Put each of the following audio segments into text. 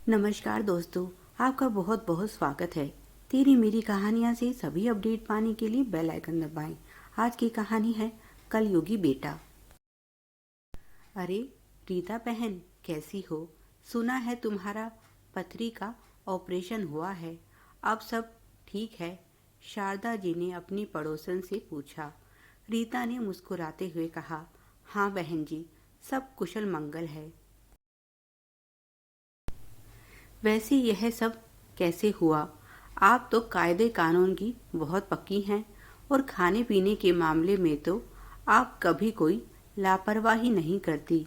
नमस्कार दोस्तों, आपका बहुत बहुत स्वागत है। तेरी मेरी कहानियाँ से सभी अपडेट पाने के लिए बेल आइकन दबाएं। आज की कहानी है कलयुगी बेटा। अरे रीता बहन, कैसी हो? सुना है तुम्हारा पथरी का ऑपरेशन हुआ है। अब सब ठीक है? शारदा जी ने अपनी पड़ोसन से पूछा। रीता ने मुस्कुराते हुए कहा, हाँ बहन जी, सब कुशल मंगल है। वैसे यह सब कैसे हुआ? आप तो कायदे कानून की बहुत पक्की हैं और खाने पीने के मामले में तो आप कभी कोई लापरवाही नहीं करती।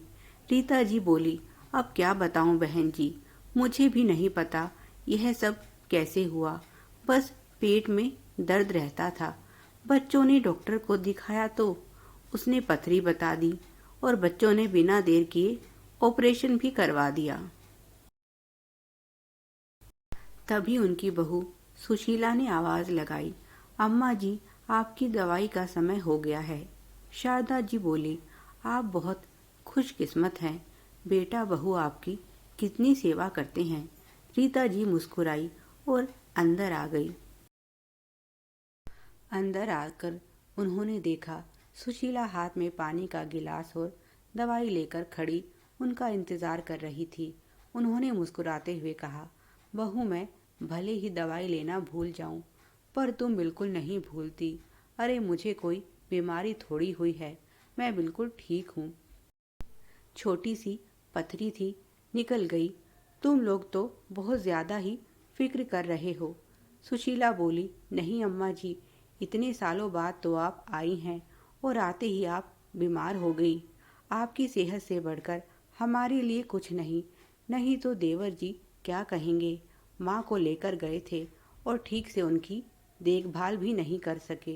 रीता जी बोली, अब क्या बताऊं बहन जी, मुझे भी नहीं पता यह सब कैसे हुआ। बस पेट में दर्द रहता था। बच्चों ने डॉक्टर को दिखाया तो उसने पथरी बता दी और बच्चों ने बिना देर किए ऑपरेशन भी करवा दिया। तभी उनकी बहू सुशीला ने आवाज लगाई, अम्मा जी, आपकी दवाई का समय हो गया है। शारदा जी बोली, आप बहुत खुशकिस्मत हैं। बेटा बहू आपकी कितनी सेवा करते हैं। रीता जी मुस्कुराई और अंदर आ गई। अंदर आकर उन्होंने देखा सुशीला हाथ में पानी का गिलास और दवाई लेकर खड़ी उनका इंतजार कर रही थी। उन्होंने मुस्कुराते हुए कहा, बहू, मैं भले ही दवाई लेना भूल जाऊं, पर तुम बिल्कुल नहीं भूलती। अरे मुझे कोई बीमारी थोड़ी हुई है, मैं बिल्कुल ठीक हूँ। छोटी सी पथरी थी, निकल गई। तुम लोग तो बहुत ज्यादा ही फिक्र कर रहे हो। सुशीला बोली, नहीं अम्मा जी, इतने सालों बाद तो आप आई हैं और आते ही आप बीमार हो गई। आपकी सेहत से बढ़कर हमारे लिए कुछ नहीं। नहीं तो देवर जी क्या कहेंगे। माँ को लेकर गए थे और ठीक से उनकी देखभाल भी नहीं कर सके।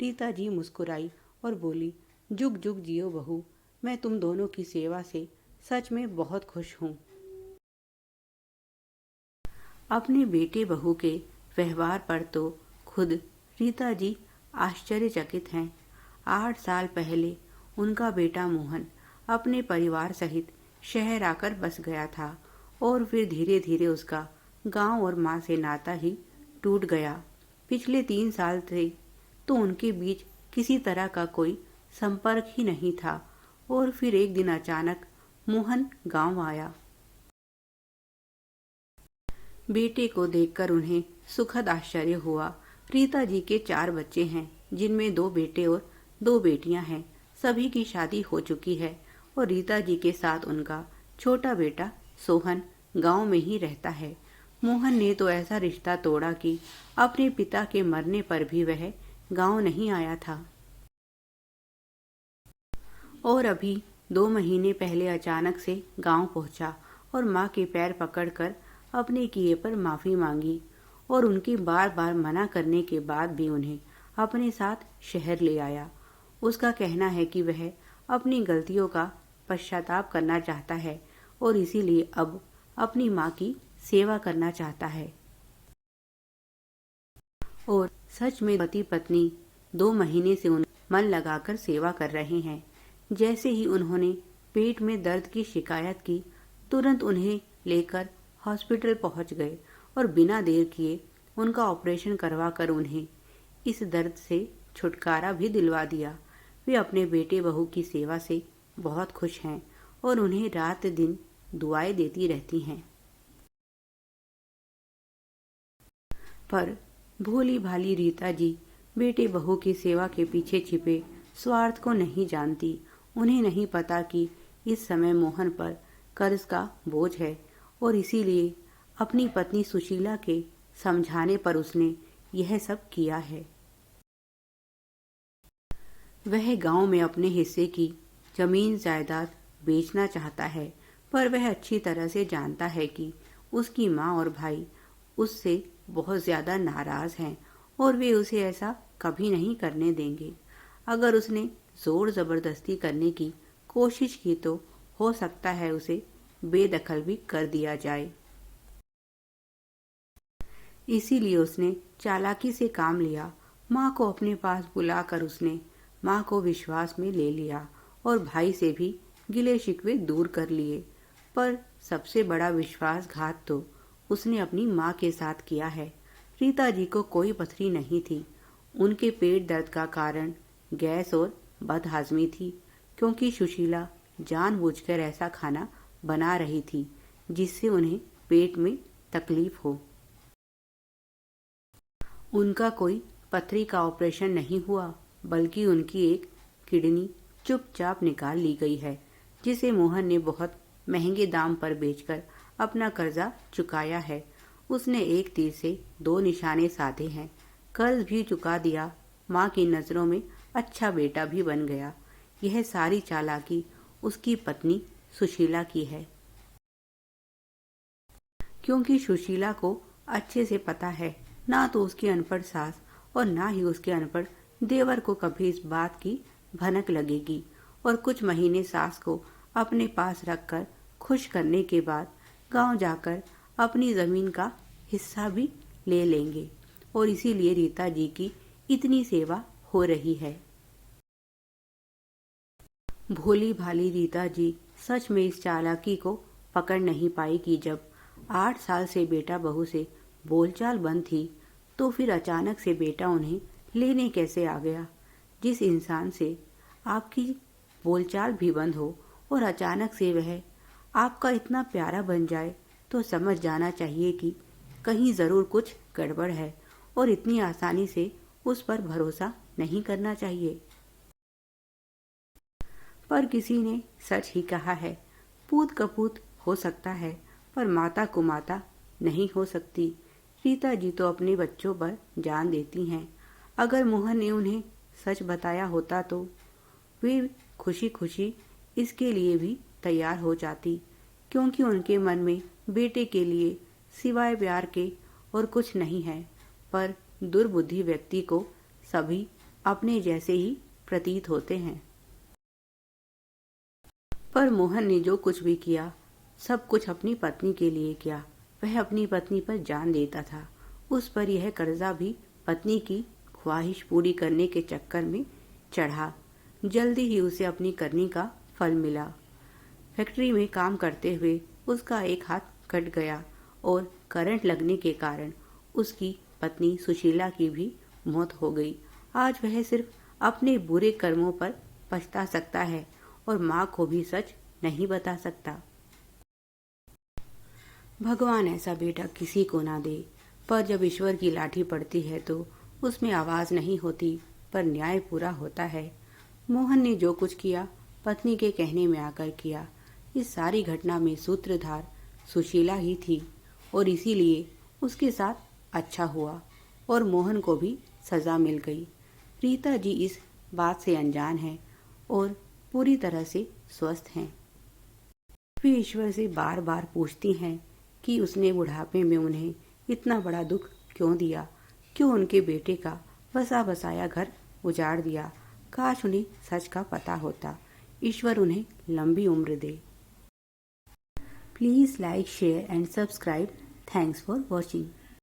रीता जी मुस्कुराई और बोली, जुग जुग जियो बहू, मैं तुम दोनों की सेवा से सच में बहुत खुश हूँ। अपने बेटे बहू के व्यवहार पर तो खुद रीता जी आश्चर्यचकित हैं। 8 साल पहले उनका बेटा मोहन अपने परिवार सहित शहर आकर बस गया था और फिर धीरे धीरे उसका गांव और माँ से नाता ही टूट गया। पिछले 3 साल से तो उनके बीच किसी तरह का कोई संपर्क ही नहीं था और फिर एक दिन अचानक मोहन गांव आया। बेटे को देखकर उन्हें सुखद आश्चर्य हुआ। रीता जी के 4 बच्चे हैं, जिनमें 2 बेटे और 2 बेटियां हैं। सभी की शादी हो चुकी है और रीता जी के साथ उनका छोटा बेटा सोहन गांव में ही रहता है। मोहन ने तो ऐसा रिश्ता तोड़ा कि अपने पिता के मरने पर भी वह गांव नहीं आया था और अभी 2 महीने पहले अचानक से गांव पहुंचा और माँ के पैर पकड़कर अपने किए पर माफी मांगी और उनके बार बार मना करने के बाद भी उन्हें अपने साथ शहर ले आया। उसका कहना है कि वह अपनी गलतियों का पश्चाताप करना चाहता है और इसीलिए अब अपनी माँ की सेवा करना चाहता है। और सच में पति पत्नी 2 महीने से उन मन लगाकर सेवा कर रहे हैं। जैसे ही उन्होंने पेट में दर्द की शिकायत की, तुरंत उन्हें लेकर हॉस्पिटल पहुंच गए और बिना देर किए उनका ऑपरेशन करवाकर उन्हें इस दर्द से छुटकारा भी दिलवा दिया। वे अपने बेटे बहू की सेवा से बहुत खुश हैं और उन्हें रात दिन दुआएं देती रहती हैं। पर भोली भाली रीता जी बेटे बहू की सेवा के पीछे छिपे स्वार्थ को नहीं जानती। उन्हें नहीं पता कि इस समय मोहन पर कर्ज का बोझ है और इसीलिए अपनी पत्नी सुशीला के समझाने पर उसने यह सब किया है। वह गांव में अपने हिस्से की जमीन जायदाद बेचना चाहता है, पर वह अच्छी तरह से जानता है कि उसकी माँ और भाई उससे बहुत ज्यादा नाराज हैं और वे उसे ऐसा कभी नहीं करने देंगे। अगर उसने जोर जबरदस्ती करने की कोशिश की तो हो सकता है उसे बेदखल भी कर दिया जाए। इसीलिए उसने चालाकी से काम लिया। माँ को अपने पास बुलाकर उसने माँ को विश्वास में ले लिया और भाई से भी गिले शिकवे दूर कर लिए। पर सबसे बड़ा विश्वासघात तो उसने अपनी माँ के साथ किया है। रीता जी को कोई पथरी नहीं थी। उनके पेट दर्द का कारण गैस और बदहाजमी थी, क्योंकि सुशीला जानबूझकर ऐसा खाना बना रही थी जिससे उन्हें पेट में तकलीफ हो। उनका कोई पथरी का ऑपरेशन नहीं हुआ, बल्कि उनकी एक किडनी चुपचाप निकाल ली गई है, जिसे मोहन ने बहुत महंगे दाम पर बेचकर अपना कर्जा चुकाया है। उसने एक तीर से दो निशाने साधे हैं। कर्ज भी चुका दिया, माँ की नजरों में अच्छा बेटा भी बन गया। यह सारी चालाकी उसकी पत्नी सुशीला की है, क्योंकि सुशीला को अच्छे से पता है ना तो उसकी अनपढ़ सास और ना ही उसके अनपढ़ देवर को कभी इस बात की भनक लगेगी, और कुछ महीने सास को अपने पास रखकर खुश करने के बाद गांव जाकर अपनी जमीन का हिस्सा भी ले लेंगे। और इसीलिए रीता जी की इतनी सेवा हो रही है। भोली भाली रीता जी सच में इस चालाकी को पकड़ नहीं पाई कि जब 8 साल से बेटा बहू से बोलचाल बंद थी, तो फिर अचानक से बेटा उन्हें लेने कैसे आ गया। जिस इंसान से आपकी बोलचाल भी बंद हो और अचानक से वह आपका इतना प्यारा बन जाए, तो समझ जाना चाहिए कि कहीं जरूर कुछ गड़बड़ है, और इतनी आसानी से उस पर भरोसा नहीं करना चाहिए। पर किसी ने सच ही कहा है, पूत कपूत हो सकता है, पर माता को माता नहीं हो सकती। रीता जी तो अपने बच्चों पर जान देती हैं। अगर मोहन ने उन्हें सच बताया होता तो वे खुशी खुशी इसके लिए भी तैयार हो जाती, क्योंकि उनके मन में बेटे के लिए सिवाय प्यार के और कुछ नहीं है। पर दुर्बुद्धि व्यक्ति को सभी अपने जैसे ही प्रतीत होते हैं। पर मोहन ने जो कुछ भी किया, सब कुछ अपनी पत्नी के लिए किया। वह अपनी पत्नी पर जान देता था। उस पर यह कर्जा भी पत्नी की ख्वाहिश पूरी करने के चक्कर में चढ़ा। जल्दी ही उसे अपनी करनी का फल मिला। फैक्ट्री में काम करते हुए उसका एक हाथ कट गया, और करंट लगने के कारण उसकी पत्नी सुशीला की भी मौत हो गई। आज वह सिर्फ अपने बुरे कर्मों पर पछता सकता है, और माँ को भी सच नहीं बता सकता। भगवान ऐसा बेटा किसी को ना दे, पर जब ईश्वर की लाठी पड़ती है तो उसमें आवाज नहीं होती, पर न्याय पूरा होता है। मोहन ने जो कुछ किया पत्नी के कहने में आकर किया। इस सारी घटना में सूत्रधार सुशीला ही थी, और इसीलिए उसके साथ अच्छा हुआ और मोहन को भी सजा मिल गई। रीता जी इस बात से अनजान है और पूरी तरह से स्वस्थ हैं। वे ईश्वर से बार बार पूछती हैं कि उसने बुढ़ापे में उन्हें इतना बड़ा दुख क्यों दिया, क्यों उनके बेटे का बसा बसाया घर उजाड़ दिया। काश उन्हें सच का पता होता। ईश्वर उन्हें लंबी उम्र दे। Please like, share and subscribe. Thanks for watching.